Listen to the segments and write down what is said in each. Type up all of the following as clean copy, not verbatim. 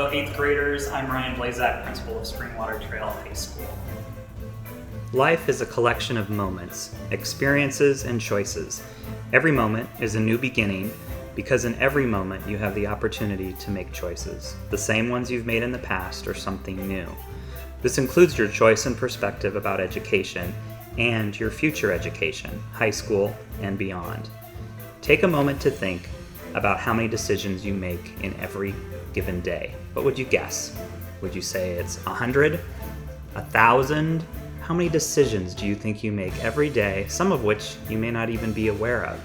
up, 8th graders? I'm Ryan Blazak, principal of Springwater Trail High School. Life is a collection of moments, experiences, and choices. Every moment is a new beginning because in every moment you have the opportunity to make choices, the same ones you've made in the past or something new. This includes your choice and perspective about education and your future education, high school and beyond. Take a moment to think about how many decisions you make in every given day. What would you guess? Would you say it's 100? 1,000? How many decisions do you think you make every day, some of which you may not even be aware of?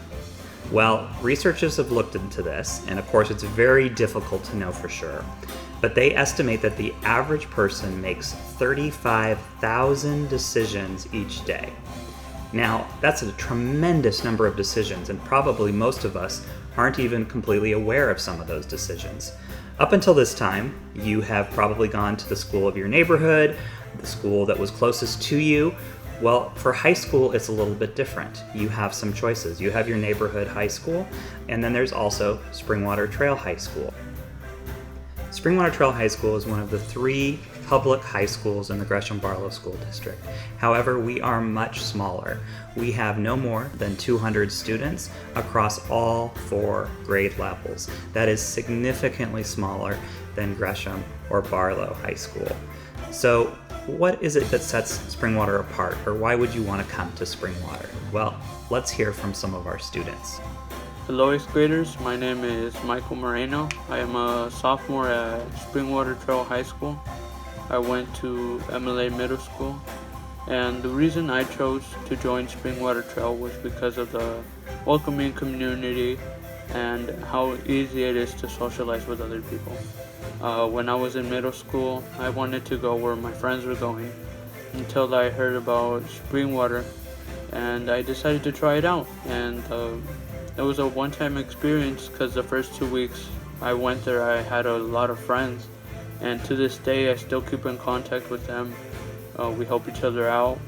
Well, researchers have looked into this, and of course it's very difficult to know for sure, but they estimate that the average person makes 35,000 decisions each day. Now, that's a tremendous number of decisions, and probably most of us aren't even completely aware of some of those decisions. Up until this time, you have probably gone to the school of your neighborhood, the school that was closest to you. Well, for high school, it's a little bit different. You have some choices. You have your neighborhood high school, and then there's also Springwater Trail High School. Springwater Trail High School is one of the 3 public high schools in the Gresham-Barlow School District. However, we are much smaller. We have no more than 200 students across all 4 grade levels. That is significantly smaller than Gresham or Barlow High School. So what is it that sets Springwater apart, or why would you want to come to Springwater? Well, let's hear from some of our students. Hello 8th graders, my name is Michael Moreno. I am a sophomore at Springwater Trail High School. I went to MLA Middle School, and the reason I chose to join Springwater Trail was because of the welcoming community and how easy it is to socialize with other people. When I was in middle school, I wanted to go where my friends were going until I heard about Springwater, and I decided to try it out. And it was a one-time experience because the first 2 weeks I went there, I had a lot of friends, and to this day I still keep in contact with them. We help each other out,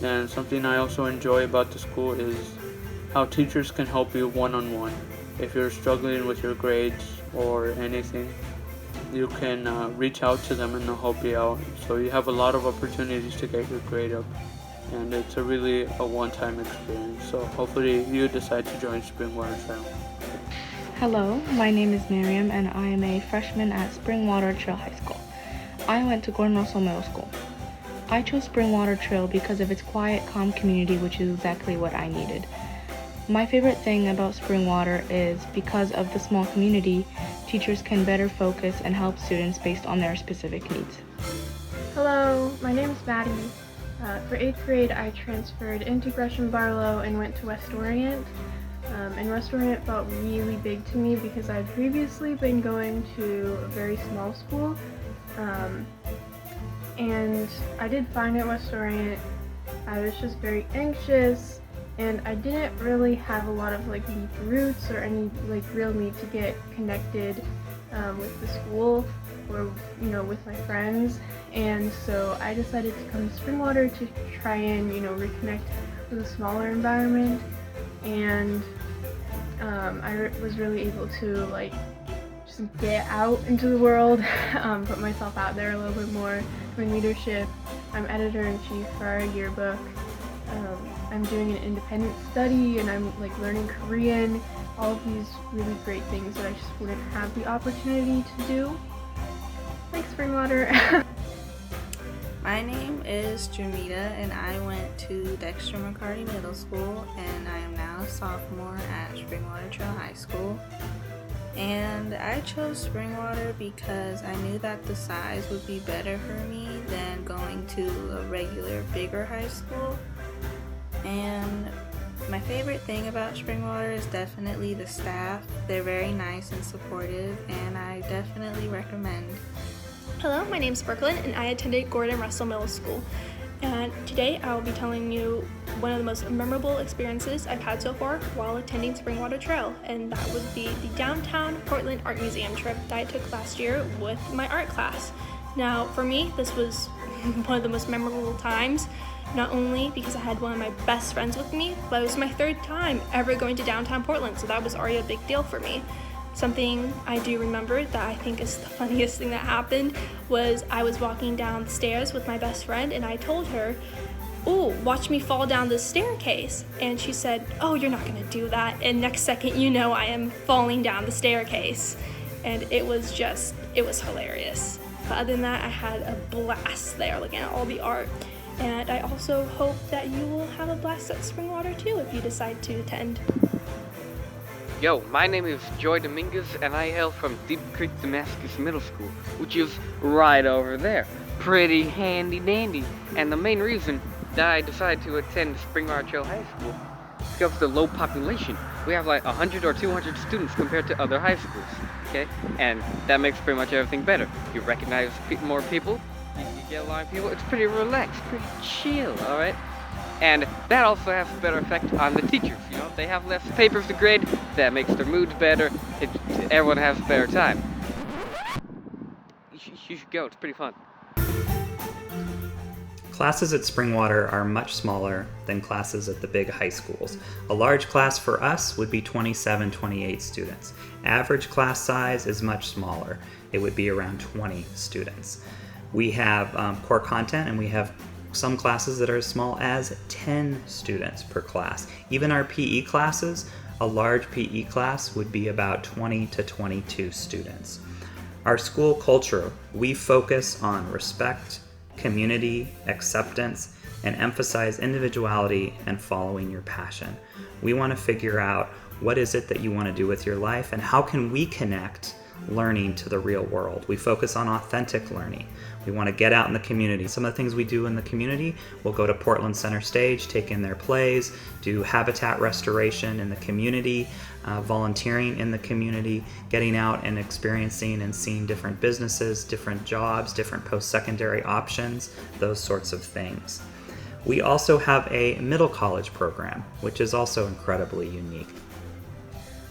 and something I also enjoy about the school is how teachers can help you one-on-one. If you're struggling with your grades or anything, you can reach out to them and they'll help you out. So you have a lot of opportunities to get your grade up, and it's really a one-time experience. So hopefully you decide to join Springwater Trail. Hello, my name is Miriam and I am a freshman at Springwater Trail High School. I went to Gordon Russell Middle School. I chose Springwater Trail because of its quiet, calm community, which is exactly what I needed. My favorite thing about Springwater is because of the small community, teachers can better focus and help students based on their specific needs. Hello, my name is Maddie. For 8th grade, I transferred into Gresham-Barlow and went to West Orient. And West Orient felt really big to me because I'd previously been going to a very small school. And I did fine at West Orient. I was just very anxious, and I didn't really have a lot of deep roots or any real need to get connected with the school or with my friends. And so I decided to come to Springwater to try and reconnect with a smaller environment, and I was really able to just get out into the world, put myself out there a little bit more. I'm in leadership, I'm editor-in-chief for our yearbook. I'm doing an independent study, and I'm learning Korean, all of these really great things that I just wouldn't have the opportunity to do. Thanks, Springwater. My name is Jamita, and I went to Dexter McCarty Middle School, and I am now a sophomore at Springwater Trail High School. And I chose Springwater because I knew that the size would be better for me than going to a regular bigger high school. And my favorite thing about Springwater is definitely the staff. They're very nice and supportive, and I definitely recommend. Hello, my name is Brooklyn, and I attended Gordon Russell Middle School. And today I will be telling you one of the most memorable experiences I've had so far while attending Springwater Trail, and that would be the downtown Portland Art Museum trip that I took last year with my art class. Now, for me, this was one of the most memorable times, not only because I had one of my best friends with me, but it was my 3rd time ever going to downtown Portland, so that was already a big deal for me. Something I do remember that I think is the funniest thing that happened was I was walking down the stairs with my best friend and I told her, "Ooh, watch me fall down this staircase." And she said, "Oh, you're not gonna do that." And next second, you know, I am falling down the staircase. And it was hilarious. But other than that, I had a blast there looking at all the art. And I also hope that you will have a blast at Springwater too if you decide to attend. Yo, my name is Joy Dominguez and I hail from Deep Creek Damascus Middle School, which is right over there. Pretty handy dandy. And the main reason that I decided to attend Springwater Trail High School is because of the low population. We have like 100 or 200 students compared to other high schools, okay? And that makes pretty much everything better. You recognize more people, you get a lot of people, it's pretty relaxed, pretty chill, alright? And that also has a better effect on the teachers, you know? They have less papers to grade, that makes their moods better, everyone has a better time. You should go, it's pretty fun. Classes at Springwater are much smaller than classes at the big high schools. A large class for us would be 27, 28 students. Average class size is much smaller. It would be around 20 students. We have core content and we have some classes that are as small as 10 students per class. Even our PE classes, a large PE class would be about 20 to 22 students. Our school culture, we focus on respect, community, acceptance, and emphasize individuality and following your passion. We want to figure out what is it that you want to do with your life and how can we connect learning to the real world. We focus on authentic learning. We want to get out in the community. Some of the things we do in the community, we'll go to Portland Center Stage, take in their plays, do habitat restoration in the community, volunteering in the community, getting out and experiencing and seeing different businesses, different jobs, different post-secondary options, those sorts of things. We also have a middle college program, which is also incredibly unique.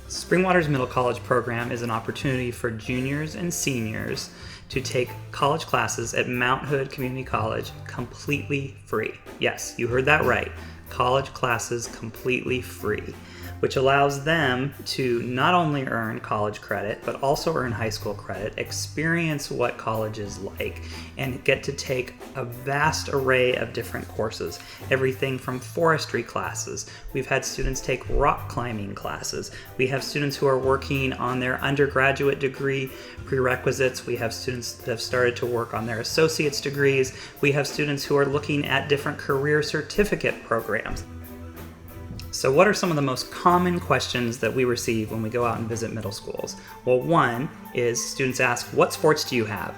Springwater's Middle College program is an opportunity for juniors and seniors to take college classes at Mount Hood Community College completely free. Yes, you heard that right. College classes completely free, which allows them to not only earn college credit, but also earn high school credit, experience what college is like, and get to take a vast array of different courses. Everything from forestry classes. We've had students take rock climbing classes. We have students who are working on their undergraduate degree prerequisites. We have students that have started to work on their associate's degrees. We have students who are looking at different career certificate programs. So what are some of the most common questions that we receive when we go out and visit middle schools? Well, one is students ask, what sports do you have?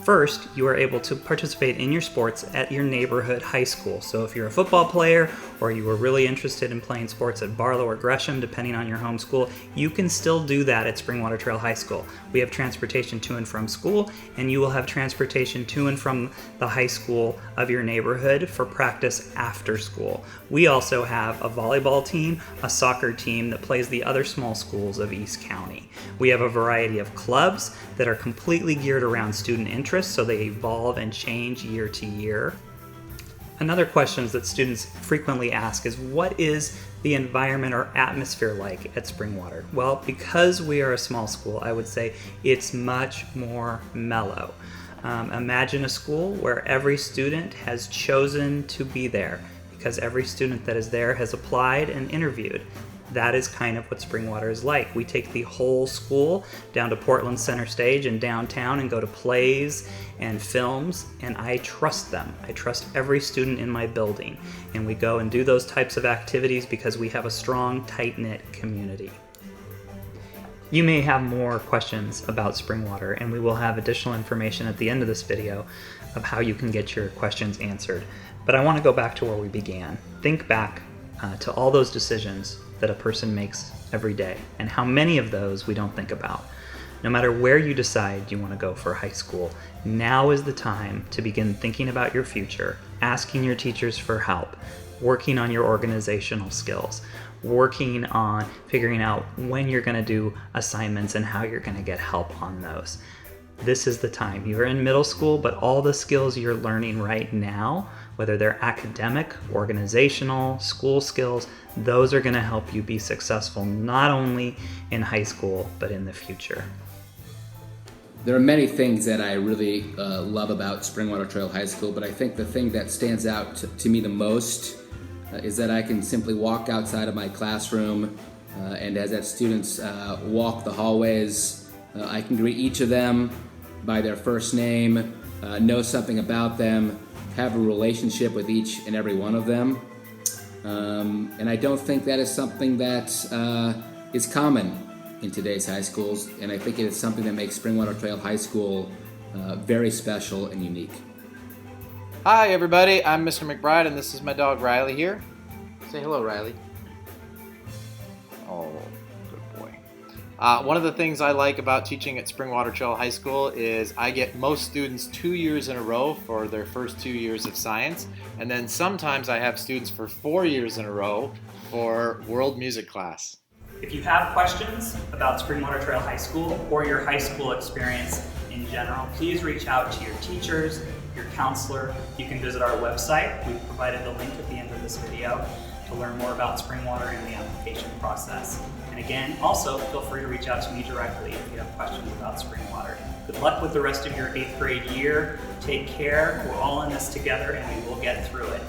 First, you are able to participate in your sports at your neighborhood high school. So if you're a football player or you were really interested in playing sports at Barlow or Gresham, depending on your home school, you can still do that at Springwater Trail High School. We have transportation to and from school, and you will have transportation to and from the high school of your neighborhood for practice after school. We also have a volleyball team, a soccer team that plays the other small schools of East County. We have a variety of clubs that are completely geared around student interests, so they evolve and change year to year. Another question that students frequently ask is, what is the environment or atmosphere like at Springwater? Well, because we are a small school, I would say it's much more mellow. Imagine a school where every student has chosen to be there, because every student that is there has applied and interviewed. That is kind of what Springwater is like. We take the whole school down to Portland Center Stage and downtown and go to plays and films, and I trust them. I trust every student in my building, and we go and do those types of activities because we have a strong, tight-knit community. You may have more questions about Springwater, and we will have additional information at the end of this video of how you can get your questions answered. But I want to go back to where we began. Think back to all those decisions that a person makes every day, and how many of those we don't think about. No matter where you decide you want to go for high school, now is the time to begin thinking about your future, asking your teachers for help, working on your organizational skills, working on figuring out when you're going to do assignments and how you're going to get help on those. This is the time. You're in middle school, but all the skills you're learning right now whether they're academic, organizational, school skills. Those are going to help you be successful not only in high school, but in the future. There are many things that I really love about Springwater Trail High School, but I think the thing that stands out to me the most is that I can simply walk outside of my classroom and as students walk the hallways, I can greet each of them by their first name, know something about them, have a relationship with each and every one of them. And I don't think that is something that is common in today's high schools, and I think it is something that makes Springwater Trail High School very special and unique. Hi everybody, I'm Mr. McBride and this is my dog Riley here. Say hello, Riley. Oh, good boy. One of the things I like about teaching at Springwater Trail High School is I get most students 2 years in a row for their first 2 years of science, and then sometimes I have students for 4 years in a row for world music class. If you have questions about Springwater Trail High School or your high school experience in general, please reach out to your teachers, your counselor. You can visit our website. We've provided the link at the end of this video to learn more about Springwater and the application process. And again, also feel free to reach out to me directly if you have questions about Springwater. Good luck with the rest of your 8th grade year. Take care. We're all in this together and we will get through it.